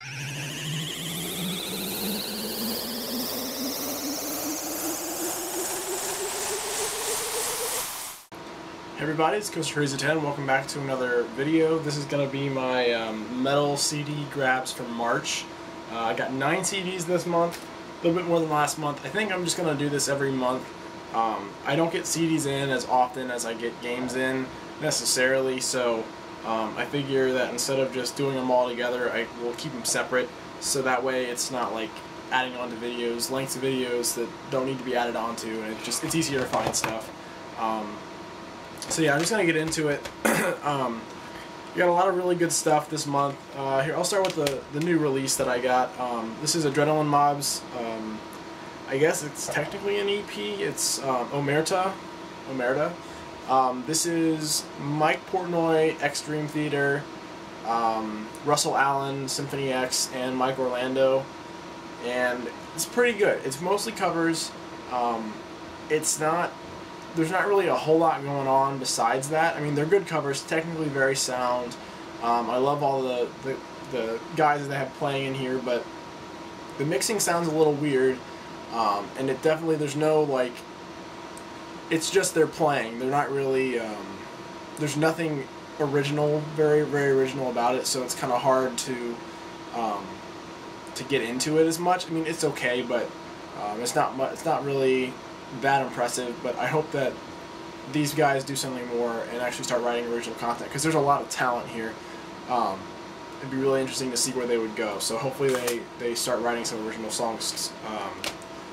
Hey everybody, it's Coaster Crazy 10. Welcome back to another video. This is going to be my metal CD grabs for March. I got 9 CDs this month, a little bit more than last month. I think I'm just going to do this every month. I don't get CDs in as often as I get games in necessarily, so I figure that instead of just doing them all together, I will keep them separate, so that way it's not like adding on to videos, lengths of videos that don't need to be added onto, and it's easier to find stuff. So yeah, I'm just going to get into it. We got a lot of really good stuff this month. Here, I'll start with the new release that I got. This is Adrenaline Mob's, I guess it's technically an EP. It's Omerta. This is Mike Portnoy, Extreme Theater, Russell Allen, Symphony X, and Mike Orlando. And it's pretty good. It's mostly covers. There's not really a whole lot going on besides that. I mean, they're good covers, technically very sound. I love all the guys that they have playing in here, but the mixing sounds a little weird, and it definitely, there's no, like, it's just they're playing. They're not really, there's nothing original, very, very original about it, so it's kind of hard to get into it as much. I mean, it's okay, but it's not really that impressive, but I hope that these guys do something more and actually start writing original content, because there's a lot of talent here. It'd be really interesting to see where they would go, so hopefully they start writing some original songs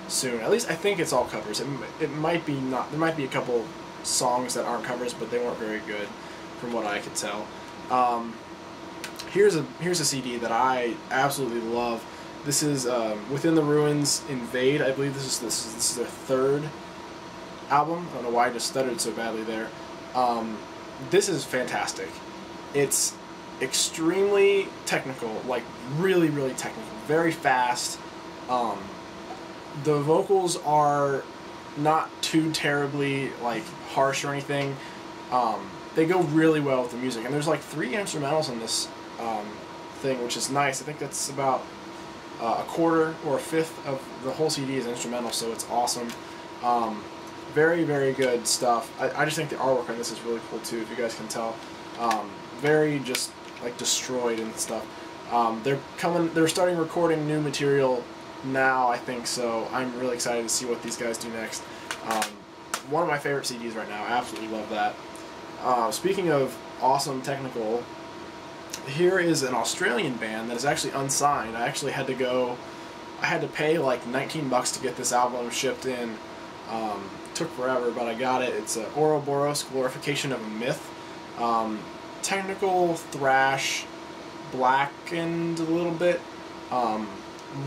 soon. At least I think it's all covers. It might be not. There might be a couple songs that aren't covers, but they weren't very good from what I could tell. Here's a CD that I absolutely love. This is Within the Ruins, Invade. I believe this is their third album. I don't know why I just stuttered so badly there. This is fantastic. It's extremely technical, like really, really technical, very fast. The vocals are not too terribly like harsh or anything. They go really well with the music, and there's like 3 instrumentals in this thing, which is nice. I think that's about a quarter or a fifth of the whole CD is instrumental, so it's awesome. Very, very good stuff. I just think the artwork on this is really cool too, if you guys can tell. Very just like destroyed and stuff. They're starting recording new material now, I think, so I'm really excited to see what these guys do next. One of my favorite CDs right now. I absolutely love that. Speaking of awesome technical, here is an Australian band that is actually unsigned. I actually had to pay like 19 bucks to get this album shipped in. Took forever, but I got it. It's Ouroboros, Glorification of a Myth. Technical thrash, blackened a little bit.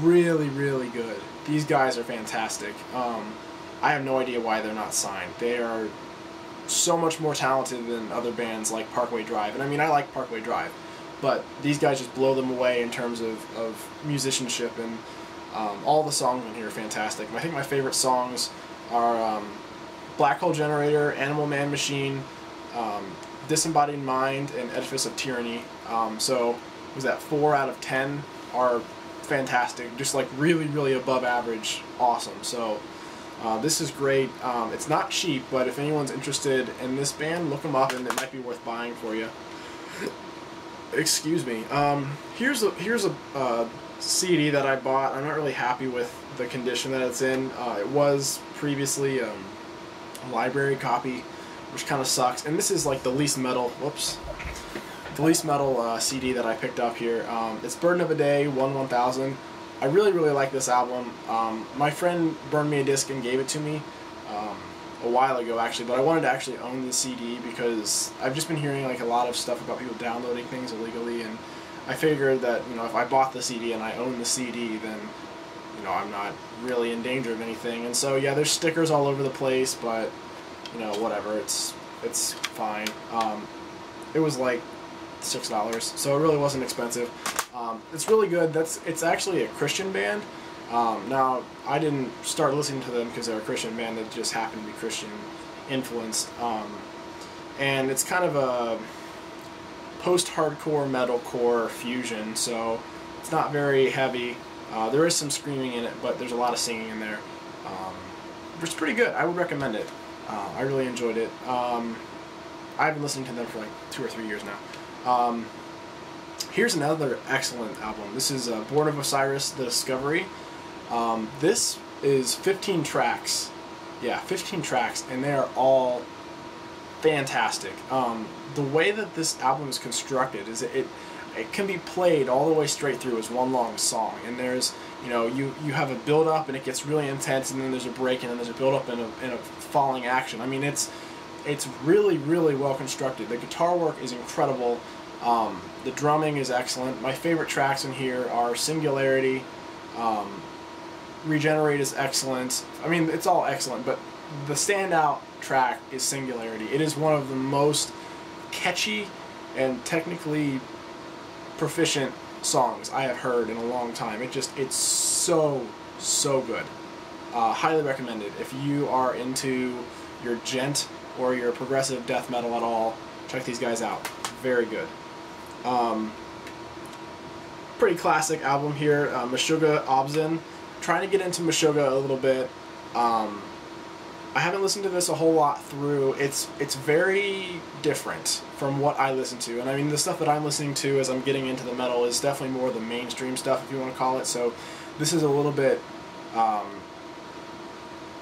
Really, really good. These guys are fantastic. I have no idea why they're not signed. They are so much more talented than other bands like Parkway Drive. And I mean, I like Parkway Drive, but these guys just blow them away in terms of musicianship, and all the songs in here are fantastic. I think my favorite songs are Black Hole Generator, Animal Man Machine, Disembodied Mind, and Edifice of Tyranny. So was that 4 out of 10 are fantastic, just like really, really above average awesome. So this is great. It's not cheap, but if anyone's interested in this band, look them up and it might be worth buying for you. Excuse me. Here's a CD that I bought. I'm not really happy with the condition that it's in. It was previously a library copy, which kind of sucks. And this is like the least metal. Whoops. The least metal CD that I picked up here. It's Burden of a Day 1000. I really, really like this album. My friend burned me a disc and gave it to me a while ago, actually, but I wanted to actually own the CD because I've just been hearing like a lot of stuff about people downloading things illegally, and I figured that, you know, if I bought the CD and I own the CD, then, you know, I'm not really in danger of anything. And so yeah, there's stickers all over the place, but, you know, whatever, it's fine. It was like $6, so it really wasn't expensive. It's really good. It's actually a Christian band. Now, I didn't start listening to them because they're a Christian band. That just happened to be Christian influenced. And it's kind of a post-hardcore metalcore fusion. So It's not very heavy. There is some screaming in it, but there's a lot of singing in there. It's pretty good. I would recommend it. I really enjoyed it. I've been listening to them for like 2 or 3 years now. Here's another excellent album. This is Born of Osiris, The Discovery. This is 15 tracks. Yeah, 15 tracks, and they are all fantastic. The way that this album is constructed is it can be played all the way straight through as one long song, and there's, you know, you have a build up and it gets really intense, and then there's a break, and then there's a build up and a falling action. I mean, it's really, really well constructed. The guitar work is incredible. The drumming is excellent. My favorite tracks in here are Singularity. Regenerate is excellent. I mean, it's all excellent, but the standout track is Singularity. It is one of the most catchy and technically proficient songs I have heard in a long time. It's so good. Highly recommended. If you are into your gent or your progressive death metal at all, check these guys out. Very good. Pretty classic album here. Meshuggah Abs. Trying to get into Meshuggah a little bit. I haven't listened to this a whole lot through. It's very different from what I listen to, and I mean the stuff that I'm listening to as I'm getting into the metal is definitely more the mainstream stuff, if you want to call it. So this is a little bit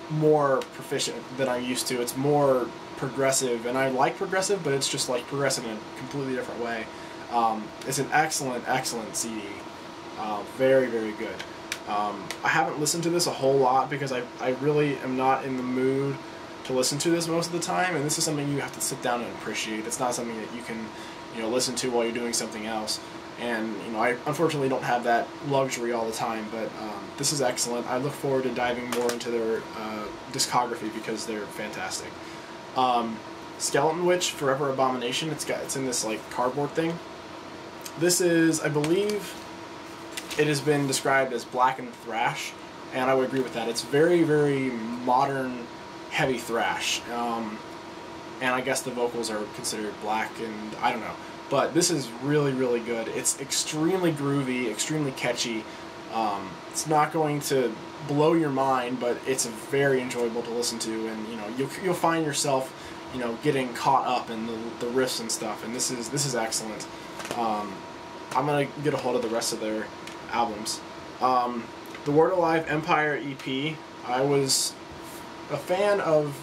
more proficient than I'm used to. It's more progressive, and I like progressive, but it's just like progressive in a completely different way. It's an excellent CD. Very, very good. I haven't listened to this a whole lot because I really am not in the mood to listen to this most of the time, and this is something you have to sit down and appreciate. It's not something that you can, you know, listen to while you're doing something else. And, you know, I unfortunately don't have that luxury all the time, but this is excellent. I look forward to diving more into their discography because they're fantastic. Skeletonwitch, Forever Abomination. It's in this like cardboard thing. This is, I believe, it has been described as black and thrash, and I would agree with that. It's very, very modern, heavy thrash, and I guess the vocals are considered black, and I don't know. But this is really, really good. It's extremely groovy, extremely catchy. It's not going to blow your mind, but it's very enjoyable to listen to, and you know you'll find yourself, you know, getting caught up in the riffs and stuff. And this is excellent. I'm gonna get a hold of the rest of their albums. The Word Alive Empire EP. I was a fan of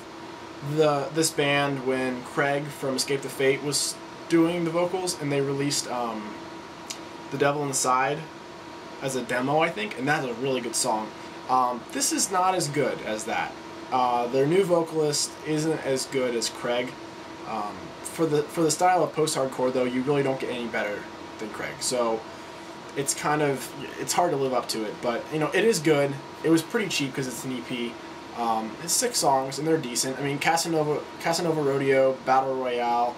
this band when Craig from Escape the Fate was doing the vocals, and they released The Devil Inside as a demo, I think, and that's a really good song. This is not as good as that. Their new vocalist isn't as good as Craig. For the style of post-hardcore, though, you really don't get any better than Craig. So it's hard to live up to it, but you know, it is good. It was pretty cheap because it's an EP. It's 6 songs and they're decent. I mean, Casanova Rodeo, Battle Royale,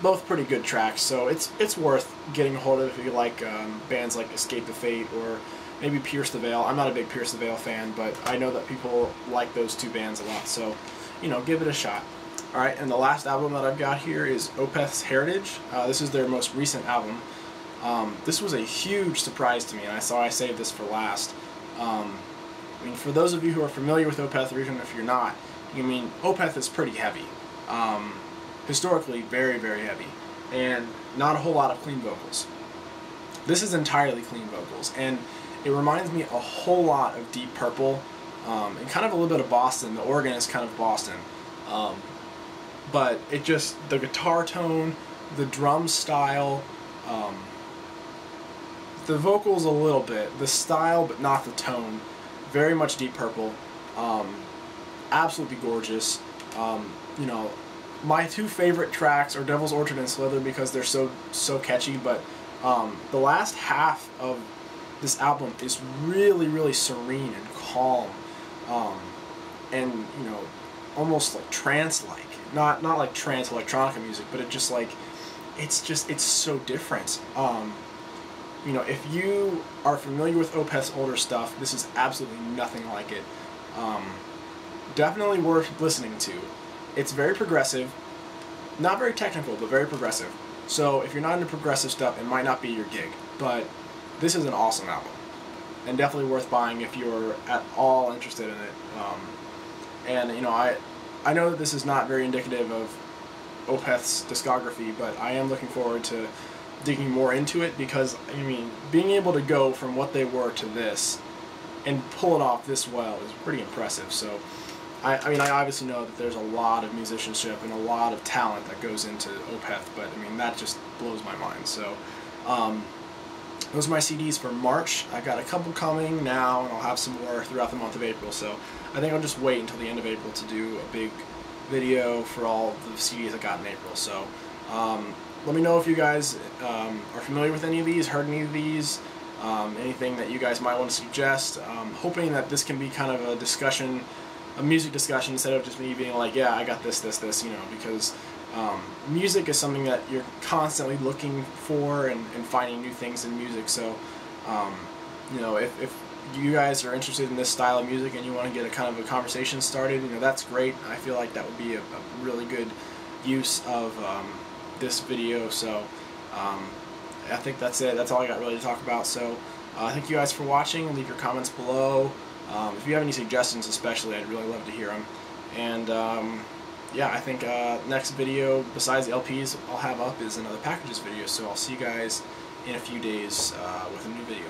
both pretty good tracks. So it's worth getting a hold of if you like bands like Escape the Fate or maybe Pierce the Veil. I'm not a big Pierce the Veil fan, but I know that people like those 2 bands a lot. So, you know, give it a shot. All right, and the last album that I've got here is Opeth Heritage. This is their most recent album. This was a huge surprise to me, and I saved this for last. I mean, for those of you who are familiar with Opeth, or even if you're not, I mean, Opeth is pretty heavy. Historically, very, very heavy, and not a whole lot of clean vocals. This is entirely clean vocals, and it reminds me a whole lot of Deep Purple, and kind of a little bit of Boston. The organ is kind of Boston. But it just, the guitar tone, the drum style, the vocals a little bit, the style but not the tone, very much Deep Purple, absolutely gorgeous. You know, my 2 favorite tracks are Devil's Orchard and Slither because they're so catchy, but the last half of this album is really, really serene and calm, and you know, almost like trance-like. Not like trance electronica music, but it's so different. You know, if you are familiar with Opeth's older stuff, this is absolutely nothing like it. Definitely worth listening to. It's very progressive, not very technical, but very progressive. So if you're not into progressive stuff, it might not be your gig. But this is an awesome album, and definitely worth buying if you're at all interested in it. And you know, I know that this is not very indicative of Opeth's discography, but I am looking forward to digging more into it, because I mean, being able to go from what they were to this and pull it off this well is pretty impressive. So I mean, I obviously know that there's a lot of musicianship and a lot of talent that goes into Opeth, but I mean, that just blows my mind. So those are my CDs for March. I got a couple coming now, and I'll have some more throughout the month of April. So I think I'll just wait until the end of April to do a big video for all the CDs I got in April. So let me know if you guys are familiar with any of these, heard any of these, anything that you guys might want to suggest. Hoping that this can be kind of a discussion, a music discussion, instead of just me being like, yeah, I got this, you know, because music is something that you're constantly looking for and finding new things in music. So, you know, if you guys are interested in this style of music and you want to get a kind of a conversation started, you know, that's great. I feel like that would be a really good use of this video. So, I think that's it. That's all I got really to talk about. So, thank you guys for watching. Leave your comments below. If you have any suggestions, especially, I'd really love to hear them. And yeah, I think next video, besides the LPs I'll have up, is another packages video. So I'll see you guys in a few days with a new video.